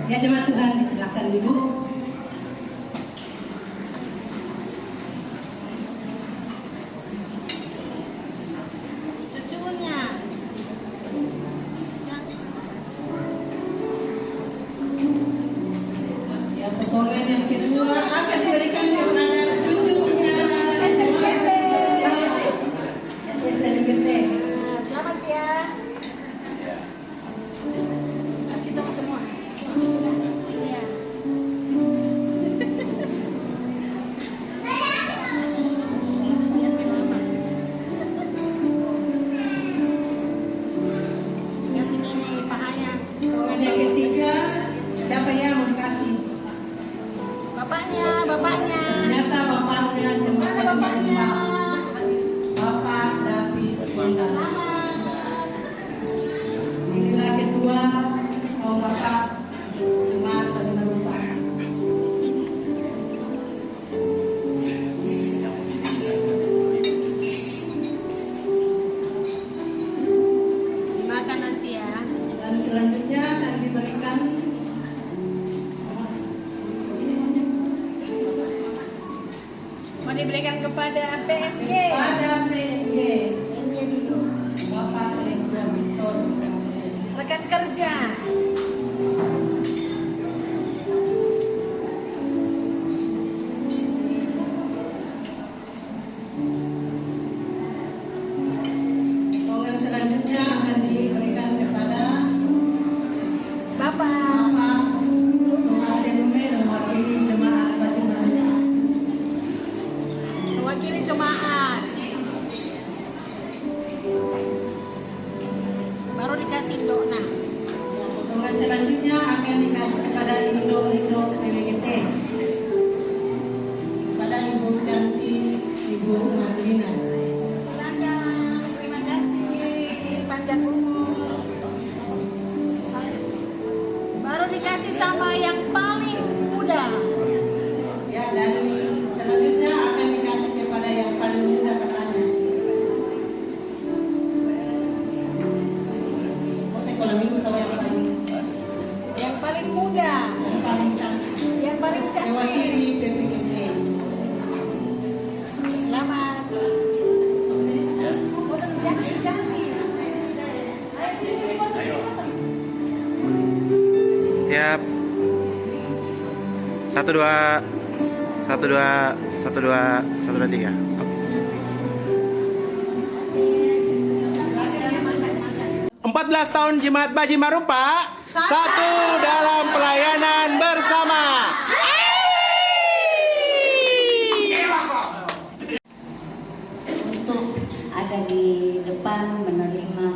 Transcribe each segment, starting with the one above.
Ya jemaat Tuhan, silakan dulu. Cucunya. Ya, potongan yang kedua akan diberikan kepada cucunya SNBT. Selamat ya. Kasih tahu semua. Iya. Kasih ini pahanya. Potongan yang ketiga, siapa yang mau dikasih? Bapaknya, bapaknya. Ternyata bapaknya jemaat Mana bapaknya? Bapak David Wanda. Selamat. Inilah kedua kaum bapak jemaat Bajimar Rumpa. Dimakan nanti ya. Dan selanjutnya akan diberikan Mau diberikan kepada PMG. pada PNG PMG dulu. Bapak Lektor Bisor. Rekan kerja. Potongan selanjutnya akan diberikan kepada Bapak. Bapak Thomas Denume mewakili jemaat Bajimar Rumpa. Mewakili jemaat. Baru dikasih dona. Potongan selanjutnya akan dikasih kepada Indo Delegate, kepada Ibu Cantik, Ibu Marlina. Silakan. Terima kasih. Panjang umur. Baru dikasih sama yang paling muda. Ya, dan selanjutnya akan dikasih kepada yang paling muda katanya. Oh, sekolah minggu tahu yang Paling muda. paling cantik. Yang paling cantik. Mewakili PPGT. Selamat. Jangan. Ayo sini foto. Siap. 1 2 1 2 1 2 1 2 3. 14 tahun Jemaat Bajimar Rumpa, satu dalam pelayanan bersama. Untuk ada di depan menerima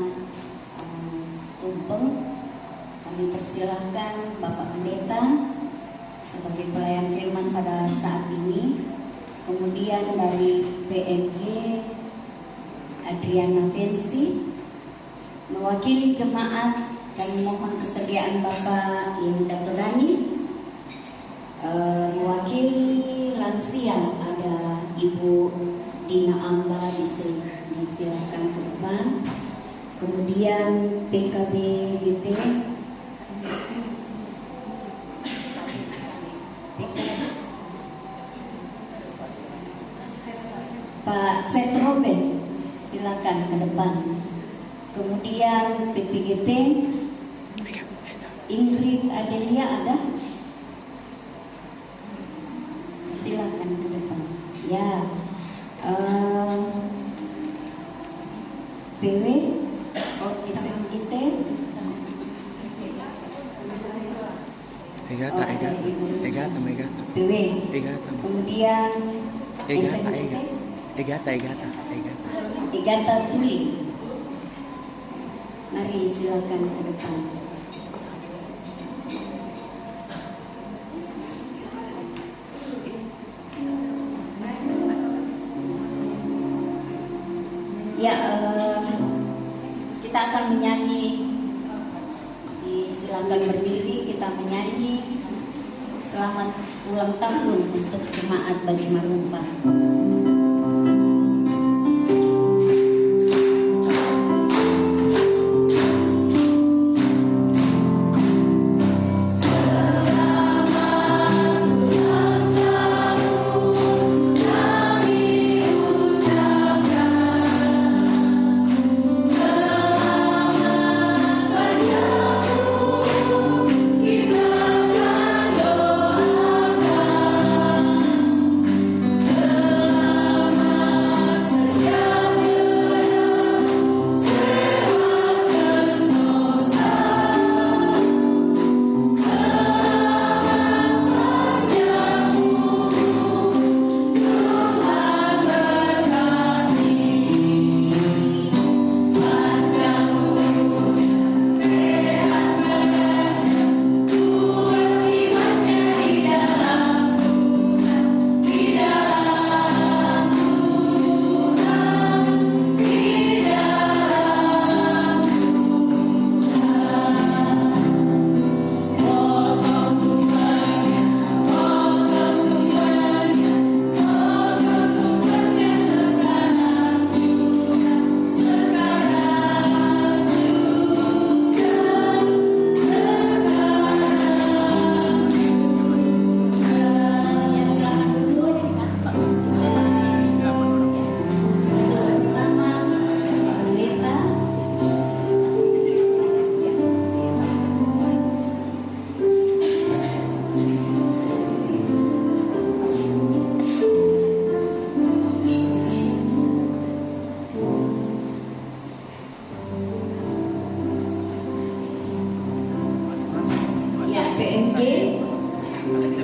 tumpeng, kami persilahkan Bapak Pendeta sebagai pelayan firman pada saat ini. Kemudian dari PMG Adriana Vensi mewakili jemaat, kami mohon kesediaan Bapak Linda Todani. Mewakili lansia ada Ibu Dina Amba, disilakan ke depan. Kemudian PKB GT Pak Setrobet, silakan ke depan. Kemudian PPGT Ingrid Adelia ada, silakan ke depan. Ya, PW kita Egata. PW. Egata. Kemudian Egata. Igata Tuli. Mari silakan ke depan. Ya, kita akan menyanyi. Silakan berdiri, kita menyanyi selamat ulang tahun untuk jemaat Bajimar Rumpa. Selamat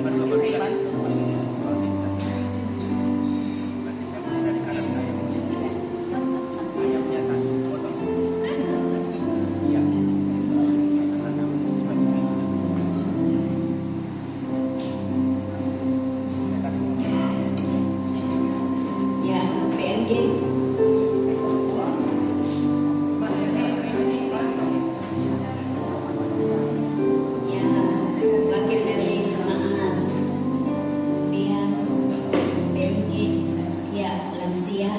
Ya, PNG. Ya, wakil dari jemaat. Dia PNG. Ya, lansia.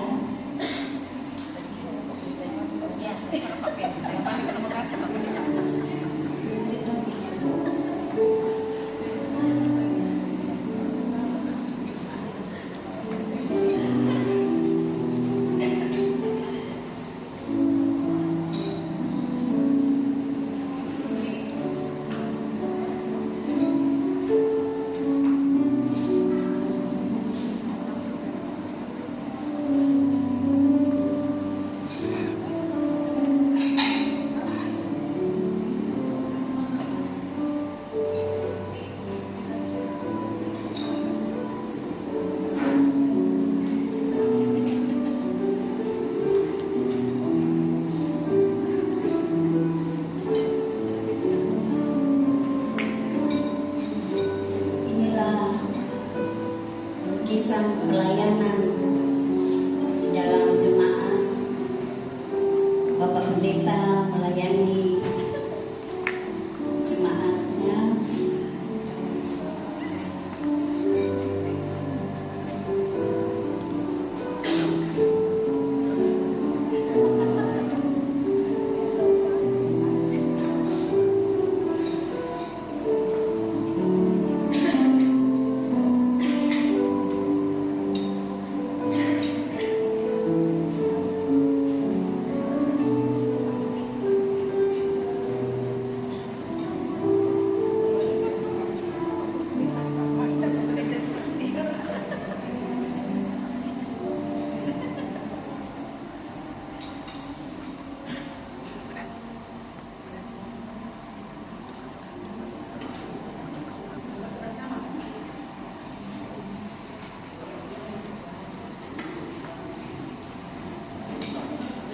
Inilah lukisan pelayanan di dalam jemaat. Bapak Pendeta melayani jemaatnya.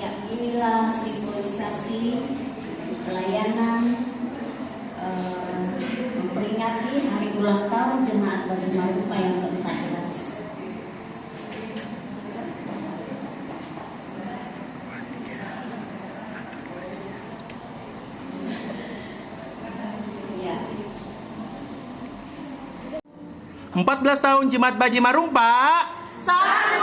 Ya, inilah simbolisasi pelayanan memperingati hari ulang tahun Jemaat Baju Marumpah yang ke-14. Ya, 14 tahun Jemaat Baji Marumpa. Satu